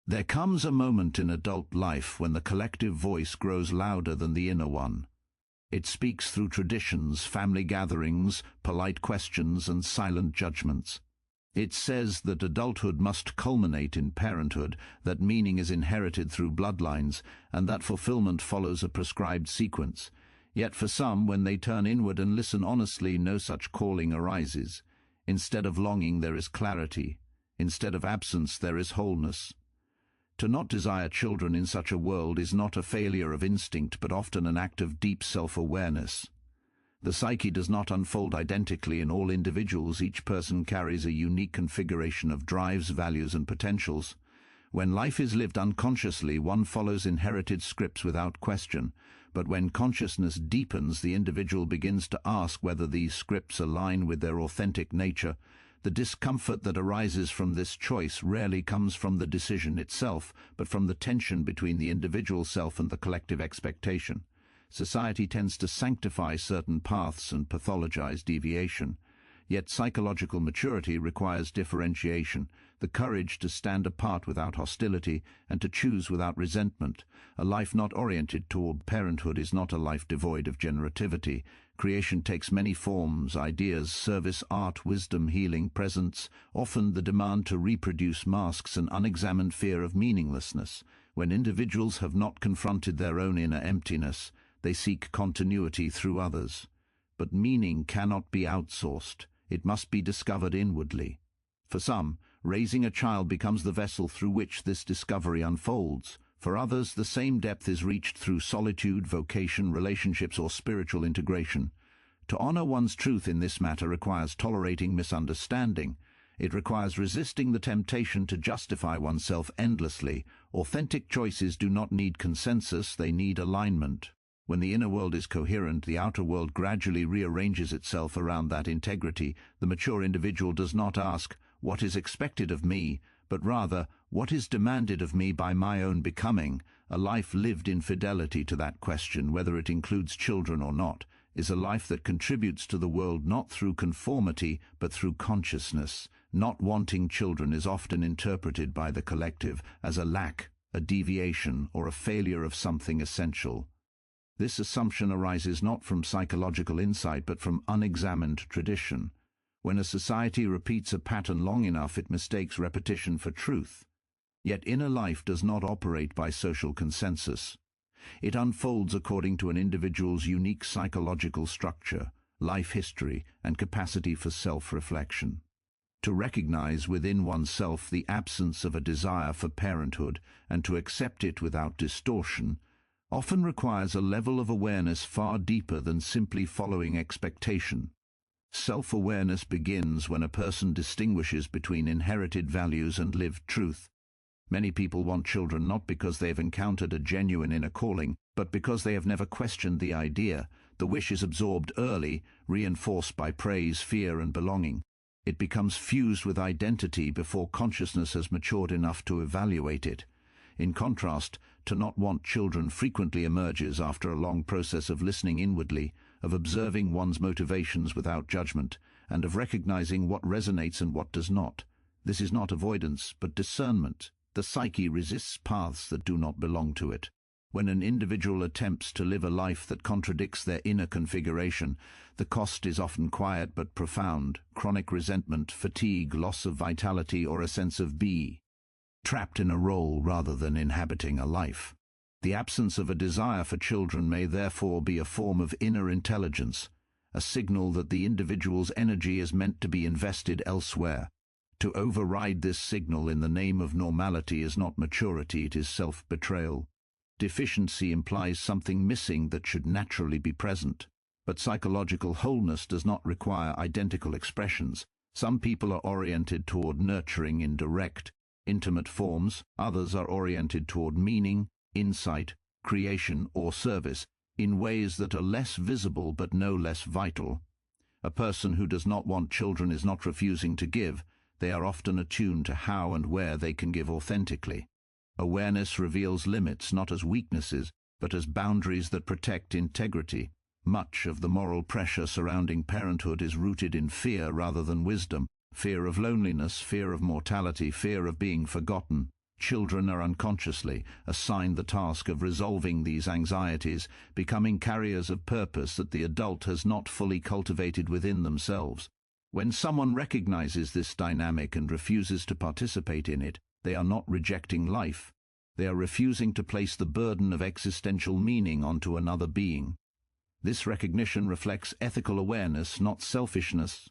There comes a moment in adult life when the collective voice grows louder than the inner one. It speaks through traditions, family gatherings, polite questions, and silent judgments. It says that adulthood must culminate in parenthood, that meaning is inherited through bloodlines, and that fulfillment follows a prescribed sequence. Yet for some, when they turn inward and listen honestly, no such calling arises. Instead of longing, there is clarity. Instead of absence, there is wholeness. To not desire children in such a world is not a failure of instinct, but often an act of deep self-awareness. The psyche does not unfold identically in all individuals. Each person carries a unique configuration of drives, values, and potentials. When life is lived unconsciously, one follows inherited scripts without question. But when consciousness deepens, the individual begins to ask whether these scripts align with their authentic nature. The discomfort that arises from this choice rarely comes from the decision itself, but from the tension between the individual self and the collective expectation. Society tends to sanctify certain paths and pathologize deviation. Yet psychological maturity requires differentiation, the courage to stand apart without hostility and to choose without resentment. A life not oriented toward parenthood is not a life devoid of generativity. Creation takes many forms: ideas, service, art, wisdom, healing, presence. Often the demand to reproduce masks an unexamined fear of meaninglessness. When individuals have not confronted their own inner emptiness, they seek continuity through others. But meaning cannot be outsourced. It must be discovered inwardly. For some, raising a child becomes the vessel through which this discovery unfolds. For others, the same depth is reached through solitude, vocation, relationships, or spiritual integration. To honor one's truth in this matter requires tolerating misunderstanding. It requires resisting the temptation to justify oneself endlessly. Authentic choices do not need consensus, they need alignment. When the inner world is coherent, the outer world gradually rearranges itself around that integrity. The mature individual does not ask, "What is expected of me?" but rather, "What is demanded of me by my own becoming?" A life lived in fidelity to that question, whether it includes children or not, is a life that contributes to the world not through conformity, but through consciousness. Not wanting children is often interpreted by the collective as a lack, a deviation, or a failure of something essential. This assumption arises not from psychological insight, but from unexamined tradition. When a society repeats a pattern long enough, it mistakes repetition for truth. Yet inner life does not operate by social consensus. It unfolds according to an individual's unique psychological structure, life history, and capacity for self-reflection. To recognize within oneself the absence of a desire for parenthood and to accept it without distortion often requires a level of awareness far deeper than simply following expectation. Self-awareness begins when a person distinguishes between inherited values and lived truth. Many people want children not because they have encountered a genuine inner calling, but because they have never questioned the idea. The wish is absorbed early, reinforced by praise, fear, and belonging. It becomes fused with identity before consciousness has matured enough to evaluate it. In contrast, to not want children frequently emerges after a long process of listening inwardly, of observing one's motivations without judgment, and of recognizing what resonates and what does not. This is not avoidance, but discernment. The psyche resists paths that do not belong to it. When an individual attempts to live a life that contradicts their inner configuration, the cost is often quiet but profound: chronic resentment, fatigue, loss of vitality, or a sense of being trapped in a role rather than inhabiting a life. The absence of a desire for children may therefore be a form of inner intelligence, a signal that the individual's energy is meant to be invested elsewhere. To override this signal in the name of normality is not maturity, it is self-betrayal. Deficiency implies something missing that should naturally be present. But psychological wholeness does not require identical expressions. Some people are oriented toward nurturing in direct, intimate forms, others are oriented toward meaning, insight, creation, or service in ways that are less visible but no less vital. A person who does not want children is not refusing to give. They are often attuned to how and where they can give authentically. Awareness reveals limits not as weaknesses, but as boundaries that protect integrity. Much of the moral pressure surrounding parenthood is rooted in fear rather than wisdom. Fear of loneliness, fear of mortality, fear of being forgotten. Children are unconsciously assigned the task of resolving these anxieties, becoming carriers of purpose that the adult has not fully cultivated within themselves. When someone recognizes this dynamic and refuses to participate in it, they are not rejecting life. They are refusing to place the burden of existential meaning onto another being. This recognition reflects ethical awareness, not selfishness.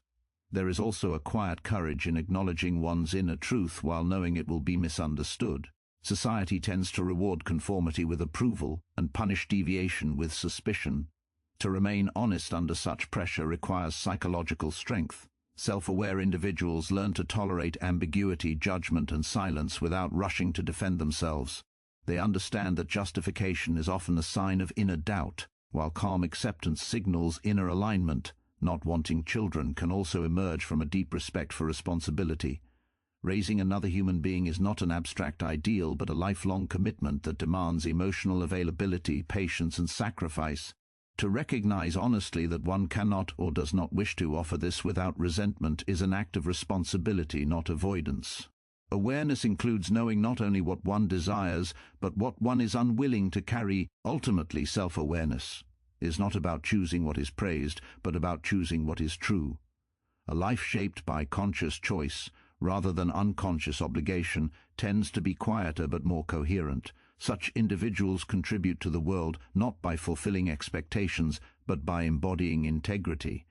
There is also a quiet courage in acknowledging one's inner truth while knowing it will be misunderstood. Society tends to reward conformity with approval and punish deviation with suspicion. To remain honest under such pressure requires psychological strength. Self-aware individuals learn to tolerate ambiguity, judgment, and silence without rushing to defend themselves. They understand that justification is often a sign of inner doubt, while calm acceptance signals inner alignment. Not wanting children can also emerge from a deep respect for responsibility. Raising another human being is not an abstract ideal, but a lifelong commitment that demands emotional availability, patience, and sacrifice. To recognize honestly that one cannot or does not wish to offer this without resentment is an act of responsibility, not avoidance. Awareness includes knowing not only what one desires, but what one is unwilling to carry. Ultimately, self-awareness is not about choosing what is praised, but about choosing what is true. A life shaped by conscious choice, rather than unconscious obligation, tends to be quieter but more coherent. Such individuals contribute to the world not by fulfilling expectations, but by embodying integrity.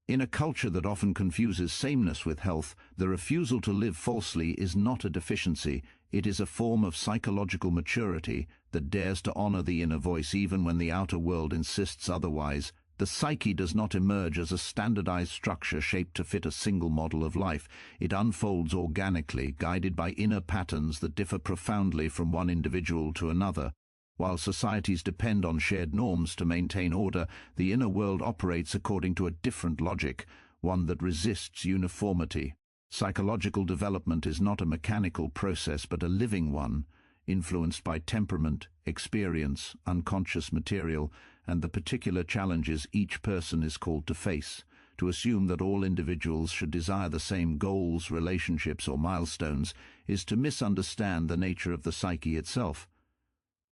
In a culture that often confuses sameness with health, the refusal to live falsely is not a deficiency. It is a form of psychological maturity that dares to honor the inner voice even when the outer world insists otherwise. The psyche does not emerge as a standardized structure shaped to fit a single model of life. It unfolds organically, guided by inner patterns that differ profoundly from one individual to another. While societies depend on shared norms to maintain order, the inner world operates according to a different logic, one that resists uniformity. Psychological development is not a mechanical process but a living one, influenced by temperament, experience, unconscious material, and the particular challenges each person is called to face. To assume that all individuals should desire the same goals, relationships, or milestones is to misunderstand the nature of the psyche itself.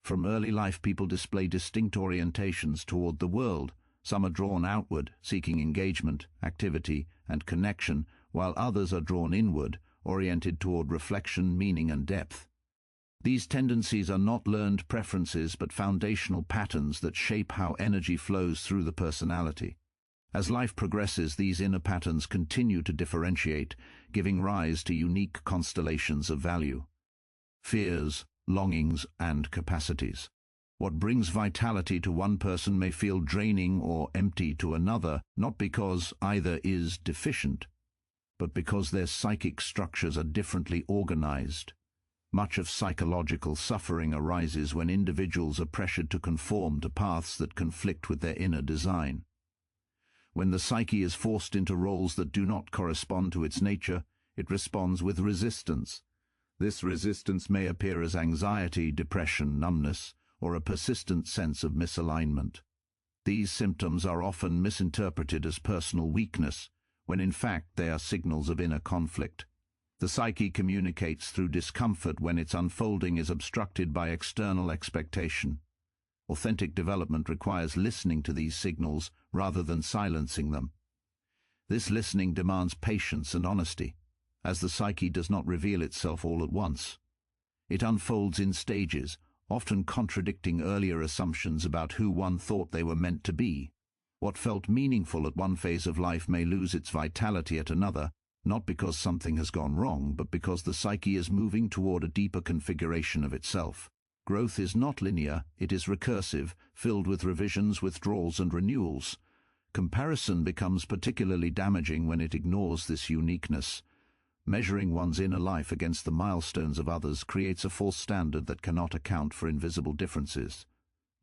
From early life, people display distinct orientations toward the world. Some are drawn outward, seeking engagement, activity, and connection, while others are drawn inward, oriented toward reflection, meaning, and depth. These tendencies are not learned preferences but foundational patterns that shape how energy flows through the personality. As life progresses, these inner patterns continue to differentiate, giving rise to unique constellations of value. Fears, longings, and capacities. What brings vitality to one person may feel draining or empty to another, not because either is deficient, but because their psychic structures are differently organized. Much of psychological suffering arises when individuals are pressured to conform to paths that conflict with their inner design. When the psyche is forced into roles that do not correspond to its nature, it responds with resistance. This resistance may appear as anxiety, depression, numbness, or a persistent sense of misalignment. These symptoms are often misinterpreted as personal weakness, when in fact they are signals of inner conflict. The psyche communicates through discomfort when its unfolding is obstructed by external expectation. Authentic development requires listening to these signals rather than silencing them. This listening demands patience and honesty, as the psyche does not reveal itself all at once. It unfolds in stages, often contradicting earlier assumptions about who one thought they were meant to be. What felt meaningful at one phase of life may lose its vitality at another, not because something has gone wrong, but because the psyche is moving toward a deeper configuration of itself. Growth is not linear, it is recursive, filled with revisions, withdrawals, and renewals. Comparison becomes particularly damaging when it ignores this uniqueness. Measuring one's inner life against the milestones of others creates a false standard that cannot account for invisible differences.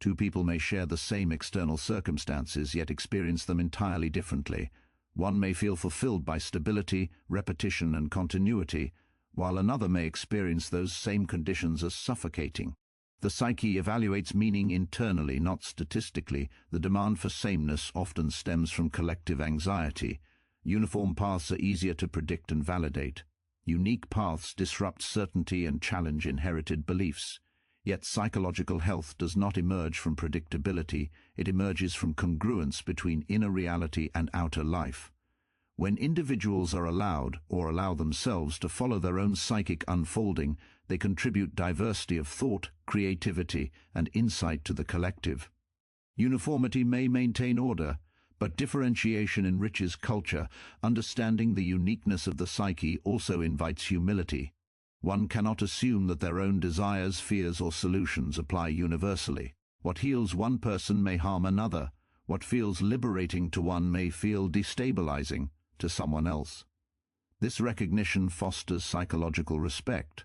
Two people may share the same external circumstances, yet experience them entirely differently. One may feel fulfilled by stability, repetition, and continuity, while another may experience those same conditions as suffocating. The psyche evaluates meaning internally, not statistically. The demand for sameness often stems from collective anxiety. Uniform paths are easier to predict and validate. Unique paths disrupt certainty and challenge inherited beliefs. Yet psychological health does not emerge from predictability, it emerges from congruence between inner reality and outer life. When individuals are allowed, or allow themselves, to follow their own psychic unfolding, they contribute diversity of thought, creativity, and insight to the collective. Uniformity may maintain order, but differentiation enriches culture. Understanding the uniqueness of the psyche also invites humility. One cannot assume that their own desires, fears, or solutions apply universally. What heals one person may harm another. What feels liberating to one may feel destabilizing to someone else. This recognition fosters psychological respect,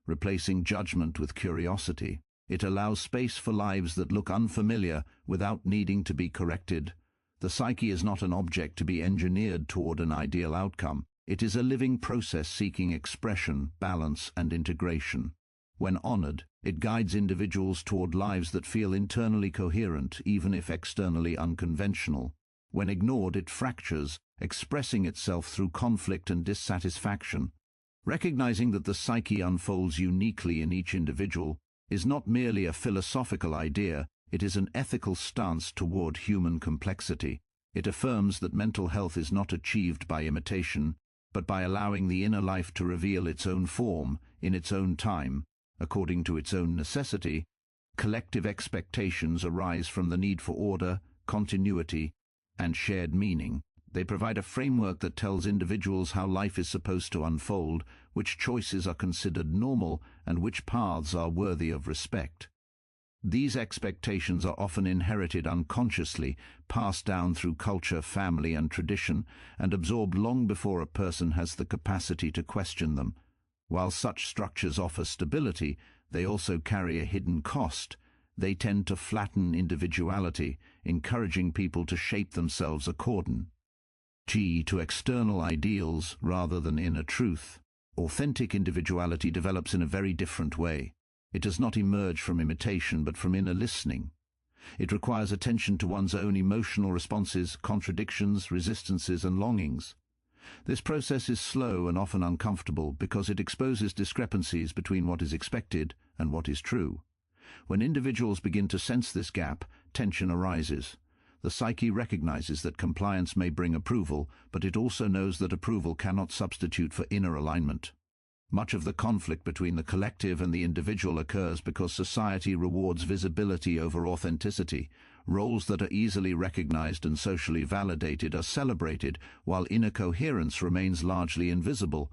replacing judgment with curiosity. It allows space for lives that look unfamiliar without needing to be corrected. The psyche is not an object to be engineered toward an ideal outcome. It is a living process seeking expression, balance, and integration. When honored, it guides individuals toward lives that feel internally coherent, even if externally unconventional. When ignored, it fractures, expressing itself through conflict and dissatisfaction. Recognizing that the psyche unfolds uniquely in each individual is not merely a philosophical idea, it is an ethical stance toward human complexity. It affirms that mental health is not achieved by imitation, but by allowing the inner life to reveal its own form, in its own time, according to its own necessity. Collective expectations arise from the need for order, continuity, and shared meaning. They provide a framework that tells individuals how life is supposed to unfold, which choices are considered normal, and which paths are worthy of respect. These expectations are often inherited unconsciously, passed down through culture, family, and tradition, and absorbed long before a person has the capacity to question them. While such structures offer stability, they also carry a hidden cost. They tend to flatten individuality, encouraging people to shape themselves accordingly to external ideals rather than inner truth. Authentic individuality develops in a very different way. It does not emerge from imitation but from inner listening. It requires attention to one's own emotional responses, contradictions, resistances, and longings. This process is slow and often uncomfortable because it exposes discrepancies between what is expected and what is true. When individuals begin to sense this gap, tension arises. The psyche recognizes that compliance may bring approval, but it also knows that approval cannot substitute for inner alignment. Much of the conflict between the collective and the individual occurs because society rewards visibility over authenticity. Roles that are easily recognized and socially validated are celebrated, while inner coherence remains largely invisible.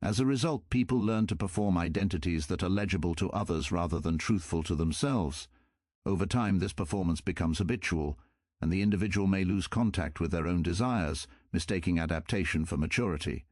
As a result, people learn to perform identities that are legible to others rather than truthful to themselves. Over time, this performance becomes habitual, and the individual may lose contact with their own desires, mistaking adaptation for maturity.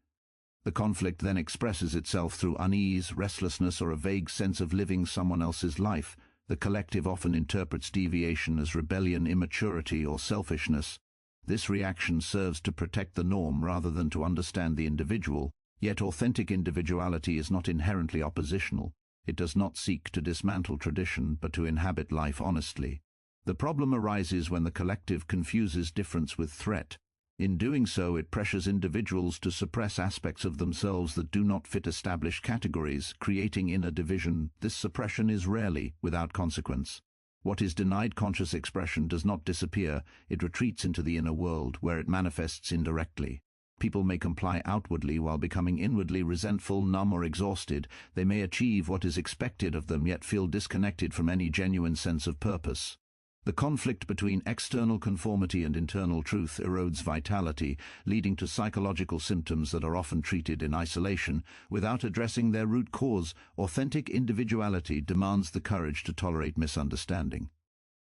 The conflict then expresses itself through unease, restlessness, or a vague sense of living someone else's life. The collective often interprets deviation as rebellion, immaturity, or selfishness. This reaction serves to protect the norm rather than to understand the individual. Yet authentic individuality is not inherently oppositional. It does not seek to dismantle tradition, but to inhabit life honestly. The problem arises when the collective confuses difference with threat. In doing so, it pressures individuals to suppress aspects of themselves that do not fit established categories, creating inner division. This suppression is rarely without consequence. What is denied conscious expression does not disappear, it retreats into the inner world, where it manifests indirectly. People may comply outwardly while becoming inwardly resentful, numb, or exhausted. They may achieve what is expected of them, yet feel disconnected from any genuine sense of purpose. The conflict between external conformity and internal truth erodes vitality, leading to psychological symptoms that are often treated in isolation without addressing their root cause. Authentic individuality demands the courage to tolerate misunderstanding.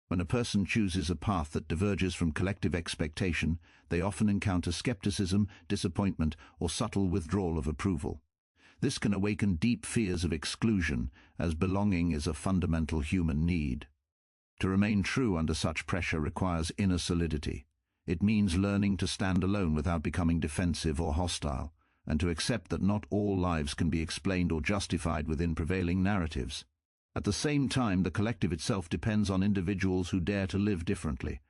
When a person chooses a path that diverges from collective expectation, they often encounter skepticism, disappointment, or subtle withdrawal of approval. This can awaken deep fears of exclusion, as belonging is a fundamental human need. To remain true under such pressure requires inner solidity. It means learning to stand alone without becoming defensive or hostile, and to accept that not all lives can be explained or justified within prevailing narratives. At the same time, the collective itself depends on individuals who dare to live differently.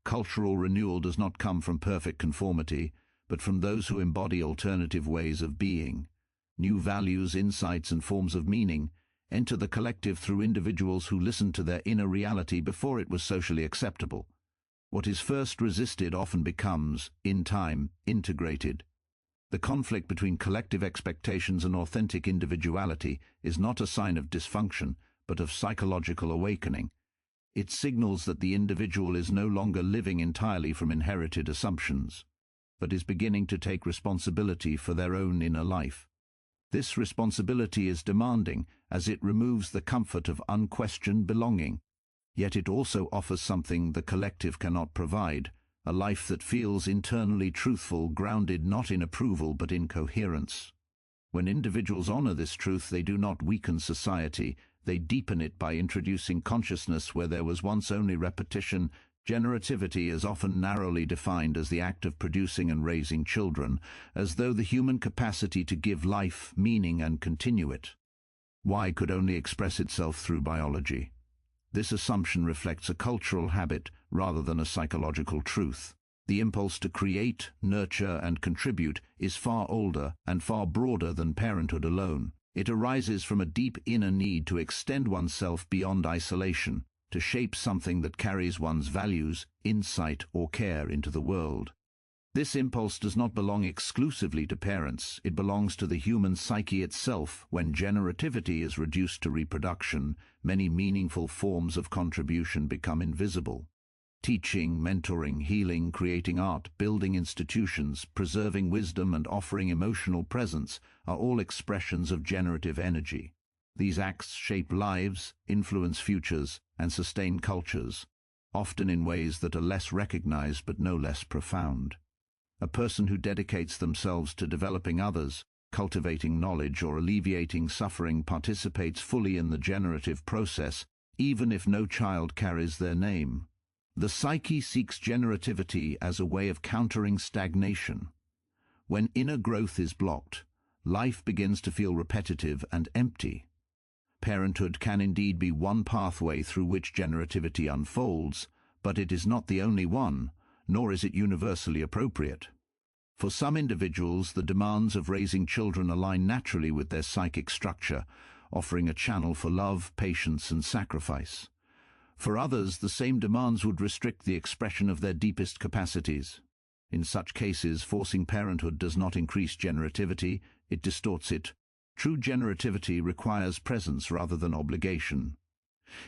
Cultural renewal does not come from perfect conformity, but from those who embody alternative ways of being. New values, insights, and forms of meaning enter the collective through individuals who listen to their inner reality before it was socially acceptable. What is first resisted often becomes, in time, integrated. The conflict between collective expectations and authentic individuality is not a sign of dysfunction, but of psychological awakening. It signals that the individual is no longer living entirely from inherited assumptions, but is beginning to take responsibility for their own inner life. This responsibility is demanding, as it removes the comfort of unquestioned belonging. Yet it also offers something the collective cannot provide, a life that feels internally truthful, grounded not in approval but in coherence. When individuals honor this truth, they do not weaken society, they deepen it by introducing consciousness where there was once only repetition. Generativity is often narrowly defined as the act of producing and raising children, as though the human capacity to give life, meaning, and continue it. Why could only express itself through biology? This assumption reflects a cultural habit rather than a psychological truth. The impulse to create, nurture, and contribute is far older and far broader than parenthood alone. It arises from a deep inner need to extend oneself beyond isolation, to shape something that carries one's values, insight, or care into the world. This impulse does not belong exclusively to parents, it belongs to the human psyche itself. When generativity is reduced to reproduction, many meaningful forms of contribution become invisible. Teaching, mentoring, healing, creating art, building institutions, preserving wisdom, and offering emotional presence are all expressions of generative energy. These acts shape lives, influence futures, and sustain cultures, often in ways that are less recognized but no less profound. A person who dedicates themselves to developing others, cultivating knowledge, or alleviating suffering participates fully in the generative process, even if no child carries their name. The psyche seeks generativity as a way of countering stagnation. When inner growth is blocked, life begins to feel repetitive and empty. Parenthood can indeed be one pathway through which generativity unfolds, but it is not the only one, nor is it universally appropriate. For some individuals, the demands of raising children align naturally with their psychic structure, offering a channel for love, patience, and sacrifice. For others, the same demands would restrict the expression of their deepest capacities. In such cases, forcing parenthood does not increase generativity, it distorts it. True generativity requires presence rather than obligation.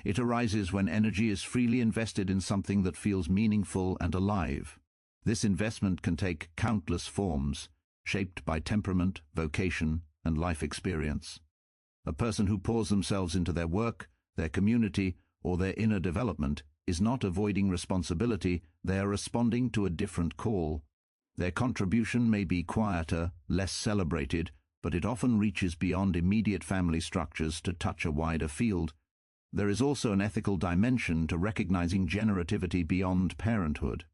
It arises when energy is freely invested in something that feels meaningful and alive. This investment can take countless forms, shaped by temperament, vocation, and life experience. A person who pours themselves into their work, their community, or their inner development is not avoiding responsibility, they are responding to a different call. Their contribution may be quieter, less celebrated, but it often reaches beyond immediate family structures to touch a wider field. There is also an ethical dimension to recognizing generativity beyond parenthood.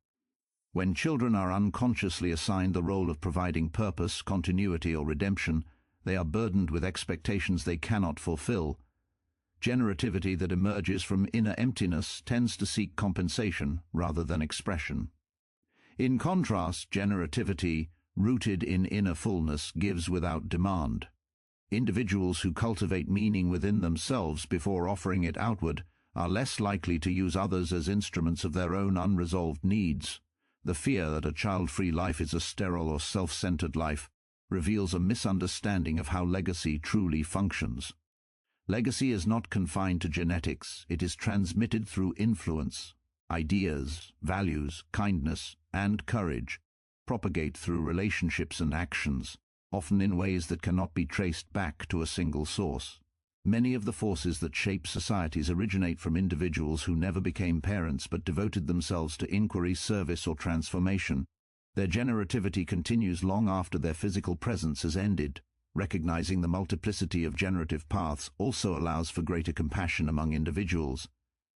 When children are unconsciously assigned the role of providing purpose, continuity, or redemption, they are burdened with expectations they cannot fulfill. Generativity that emerges from inner emptiness tends to seek compensation rather than expression. In contrast, generativity, rooted in inner fullness, gives without demand. Individuals who cultivate meaning within themselves before offering it outward are less likely to use others as instruments of their own unresolved needs. The fear that a child-free life is a sterile or self-centered life reveals a misunderstanding of how legacy truly functions. Legacy is not confined to genetics, it is transmitted through influence. Ideas, values, kindness, and courage propagate through relationships and actions, often in ways that cannot be traced back to a single source. Many of the forces that shape societies originate from individuals who never became parents but devoted themselves to inquiry, service, or transformation. Their generativity continues long after their physical presence has ended. Recognizing the multiplicity of generative paths also allows for greater compassion among individuals.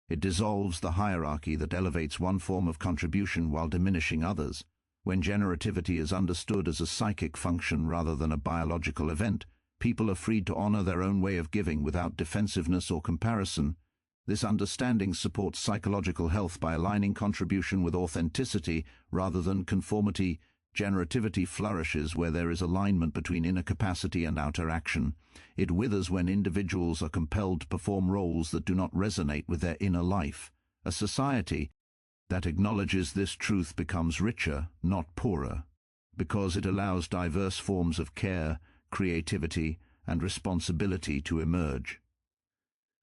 It dissolves the hierarchy that elevates one form of contribution while diminishing others. When generativity is understood as a psychic function rather than a biological event, people are freed to honor their own way of giving without defensiveness or comparison. This understanding supports psychological health by aligning contribution with authenticity rather than conformity. Generativity flourishes where there is alignment between inner capacity and outer action. It withers when individuals are compelled to perform roles that do not resonate with their inner life. A society that acknowledges this truth becomes richer, not poorer, because it allows diverse forms of care, creativity, and responsibility to emerge.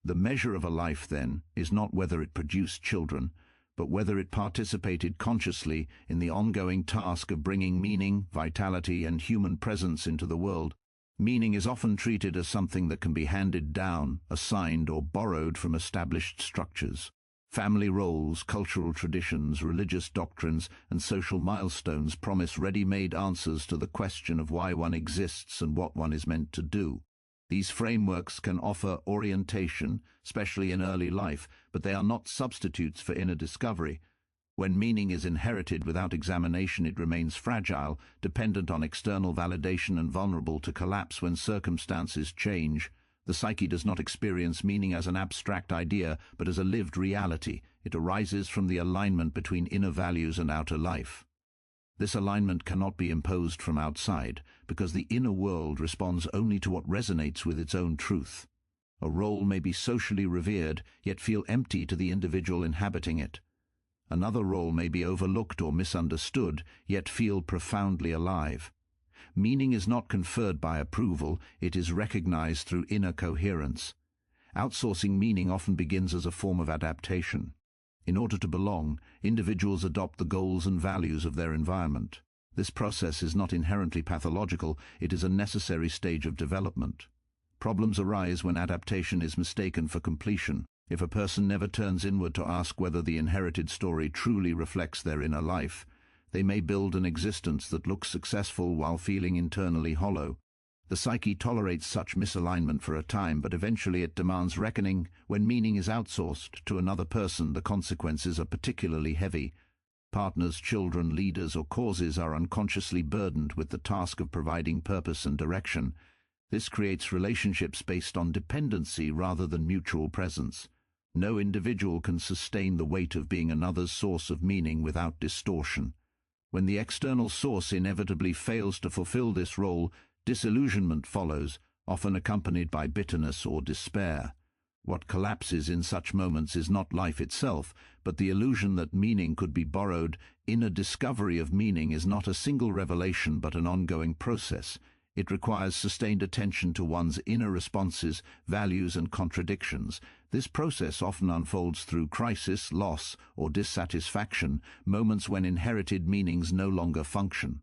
The measure of a life, then, is not whether it produced children, but whether it participated consciously in the ongoing task of bringing meaning, vitality, and human presence into the world. Meaning is often treated as something that can be handed down, assigned, or borrowed from established structures. Family roles, cultural traditions, religious doctrines, and social milestones promise ready-made answers to the question of why one exists and what one is meant to do. These frameworks can offer orientation, especially in early life, but they are not substitutes for inner discovery. When meaning is inherited without examination, it remains fragile, dependent on external validation and vulnerable to collapse when circumstances change. The psyche does not experience meaning as an abstract idea, but as a lived reality. It arises from the alignment between inner values and outer life. This alignment cannot be imposed from outside, because the inner world responds only to what resonates with its own truth. A role may be socially revered, yet feel empty to the individual inhabiting it. Another role may be overlooked or misunderstood, yet feel profoundly alive. Meaning is not conferred by approval, it is recognized through inner coherence. Outsourcing meaning often begins as a form of adaptation. In order to belong, individuals adopt the goals and values of their environment. This process is not inherently pathological, it is a necessary stage of development. Problems arise when adaptation is mistaken for completion. If a person never turns inward to ask whether the inherited story truly reflects their inner life, they may build an existence that looks successful while feeling internally hollow. The psyche tolerates such misalignment for a time, but eventually it demands reckoning. When meaning is outsourced to another person, the consequences are particularly heavy. Partners, children, leaders, or causes are unconsciously burdened with the task of providing purpose and direction. This creates relationships based on dependency rather than mutual presence. No individual can sustain the weight of being another's source of meaning without distortion. When the external source inevitably fails to fulfill this role, disillusionment follows, often accompanied by bitterness or despair. What collapses in such moments is not life itself, but the illusion that meaning could be borrowed. Inner discovery of meaning is not a single revelation but an ongoing process. It requires sustained attention to one's inner responses, values, and contradictions. This process often unfolds through crisis, loss, or dissatisfaction, moments when inherited meanings no longer function.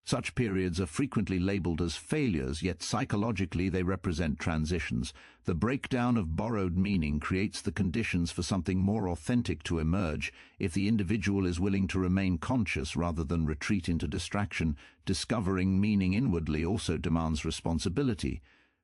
Such periods are frequently labeled as failures, yet psychologically they represent transitions. The breakdown of borrowed meaning creates the conditions for something more authentic to emerge. If the individual is willing to remain conscious rather than retreat into distraction, discovering meaning inwardly also demands responsibility.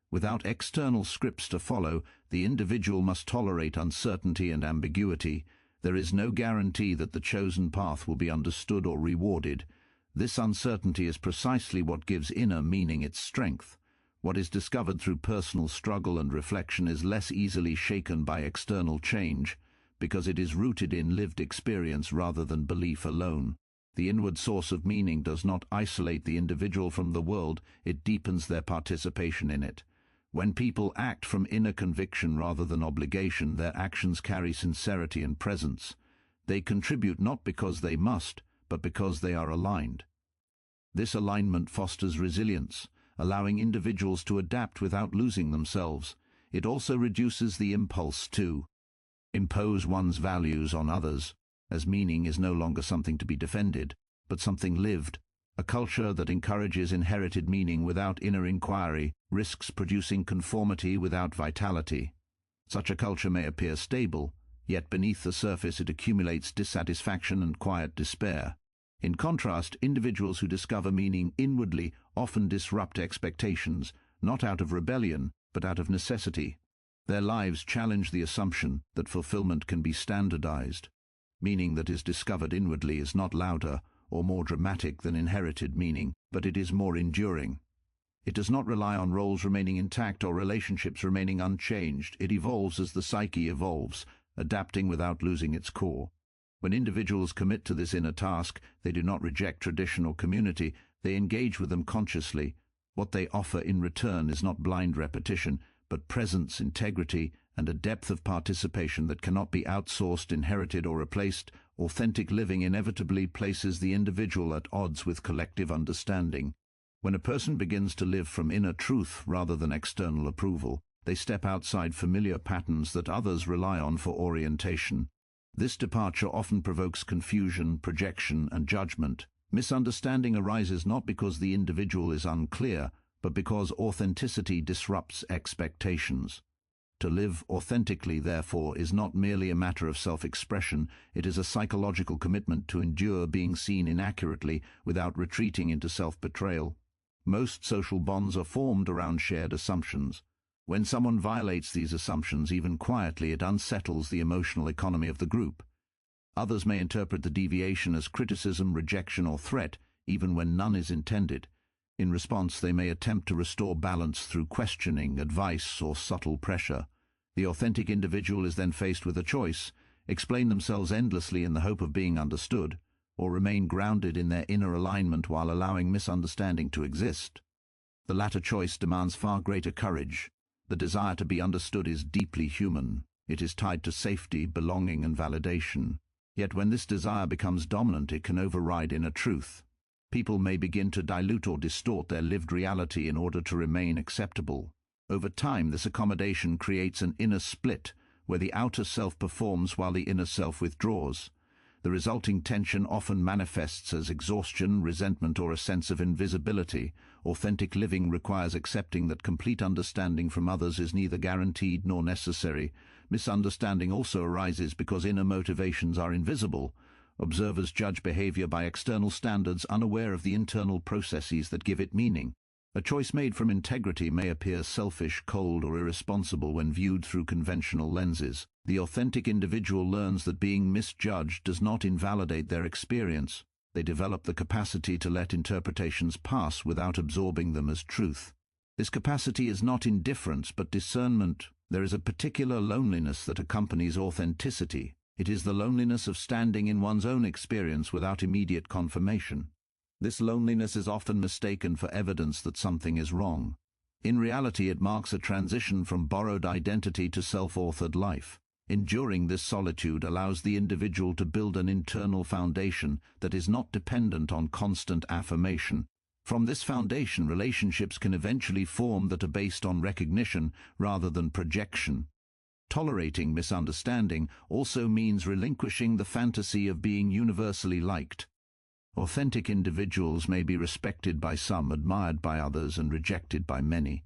Without external scripts to follow, the individual must tolerate uncertainty and ambiguity. There is no guarantee that the chosen path will be understood or rewarded. This uncertainty is precisely what gives inner meaning its strength. What is discovered through personal struggle and reflection is less easily shaken by external change, because it is rooted in lived experience rather than belief alone. The inward source of meaning does not isolate the individual from the world, it deepens their participation in it. When people act from inner conviction rather than obligation, their actions carry sincerity and presence. They contribute not because they must, but because they are aligned. This alignment fosters resilience, allowing individuals to adapt without losing themselves. It also reduces the impulse to impose one's values on others, as meaning is no longer something to be defended, but something lived. A culture that encourages inherited meaning without inner inquiry risks producing conformity without vitality. Such a culture may appear stable, yet beneath the surface it accumulates dissatisfaction and quiet despair. In contrast, individuals who discover meaning inwardly often disrupt expectations, not out of rebellion, but out of necessity. Their lives challenge the assumption that fulfillment can be standardized. Meaning that is discovered inwardly is not louder or more dramatic than inherited meaning, but it is more enduring. It does not rely on roles remaining intact or relationships remaining unchanged. It evolves as the psyche evolves, adapting without losing its core. When individuals commit to this inner task, they do not reject tradition or community, they engage with them consciously. What they offer in return is not blind repetition, but presence, integrity, and a depth of participation that cannot be outsourced, inherited, or replaced. Authentic living inevitably places the individual at odds with collective understanding. When a person begins to live from inner truth rather than external approval, they step outside familiar patterns that others rely on for orientation. This departure often provokes confusion, projection, and judgment. Misunderstanding arises not because the individual is unclear, but because authenticity disrupts expectations. To live authentically, therefore, is not merely a matter of self-expression, it is a psychological commitment to endure being seen inaccurately without retreating into self-betrayal. Most social bonds are formed around shared assumptions. When someone violates these assumptions, even quietly, it unsettles the emotional economy of the group. Others may interpret the deviation as criticism, rejection, or threat, even when none is intended. In response, they may attempt to restore balance through questioning, advice, or subtle pressure. The authentic individual is then faced with a choice: explain themselves endlessly in the hope of being understood, or remain grounded in their inner alignment while allowing misunderstanding to exist. The latter choice demands far greater courage. The desire to be understood is deeply human. It is tied to safety, belonging, and validation. Yet when this desire becomes dominant, it can override inner truth. People may begin to dilute or distort their lived reality in order to remain acceptable. Over time, this accommodation creates an inner split, where the outer self performs while the inner self withdraws. The resulting tension often manifests as exhaustion, resentment, or a sense of invisibility. Authentic living requires accepting that complete understanding from others is neither guaranteed nor necessary. Misunderstanding also arises because inner motivations are invisible. Observers judge behavior by external standards, unaware of the internal processes that give it meaning. A choice made from integrity may appear selfish, cold, or irresponsible when viewed through conventional lenses. The authentic individual learns that being misjudged does not invalidate their experience. They develop the capacity to let interpretations pass without absorbing them as truth. This capacity is not indifference, but discernment. There is a particular loneliness that accompanies authenticity. It is the loneliness of standing in one's own experience without immediate confirmation. This loneliness is often mistaken for evidence that something is wrong. In reality, it marks a transition from borrowed identity to self-authored life. Enduring this solitude allows the individual to build an internal foundation that is not dependent on constant affirmation. From this foundation, relationships can eventually form that are based on recognition rather than projection. Tolerating misunderstanding also means relinquishing the fantasy of being universally liked. Authentic individuals may be respected by some, admired by others, and rejected by many.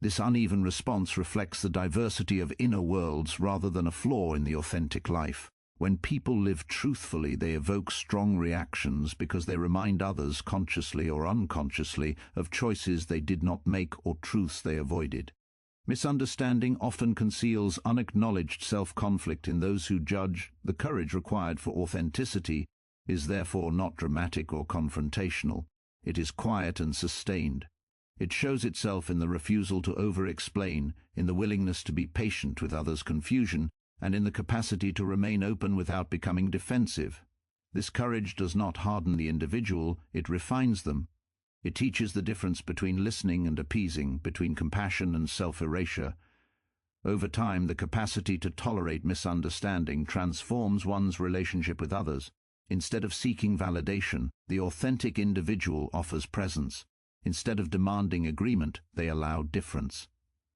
This uneven response reflects the diversity of inner worlds rather than a flaw in the authentic life. When people live truthfully, they evoke strong reactions because they remind others, consciously or unconsciously, of choices they did not make or truths they avoided. Misunderstanding often conceals unacknowledged self-conflict in those who judge. The courage required for authenticity is therefore not dramatic or confrontational. It is quiet and sustained. It shows itself in the refusal to over-explain, in the willingness to be patient with others' confusion, and in the capacity to remain open without becoming defensive. This courage does not harden the individual, it refines them. It teaches the difference between listening and appeasing, between compassion and self-erasure. Over time, the capacity to tolerate misunderstanding transforms one's relationship with others. Instead of seeking validation, the authentic individual offers presence. Instead of demanding agreement, they allow difference.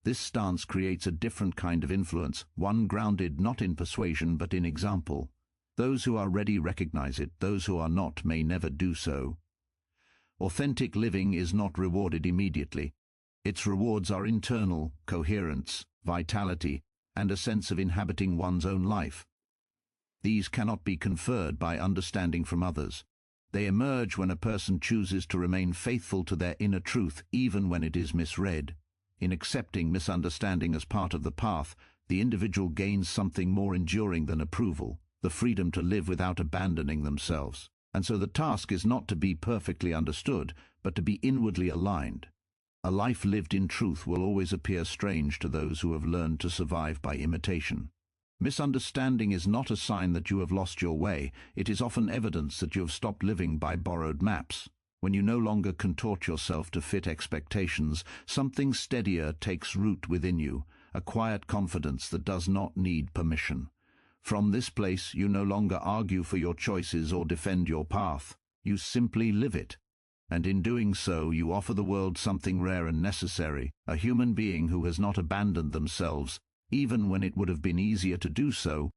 This stance creates a different kind of influence, one grounded not in persuasion but in example. Those who are ready recognize it, those who are not may never do so. Authentic living is not rewarded immediately. Its rewards are internal: coherence, vitality, and a sense of inhabiting one's own life. These cannot be conferred by understanding from others. They emerge when a person chooses to remain faithful to their inner truth, even when it is misread. In accepting misunderstanding as part of the path, the individual gains something more enduring than approval: the freedom to live without abandoning themselves. And so the task is not to be perfectly understood, but to be inwardly aligned. A life lived in truth will always appear strange to those who have learned to survive by imitation. Misunderstanding is not a sign that you have lost your way. It is often evidence that you have stopped living by borrowed maps. When you no longer contort yourself to fit expectations, something steadier takes root within you, a quiet confidence that does not need permission. From this place, you no longer argue for your choices or defend your path. You simply live it. And in doing so, you offer the world something rare and necessary, a human being who has not abandoned themselves, even when it would have been easier to do so,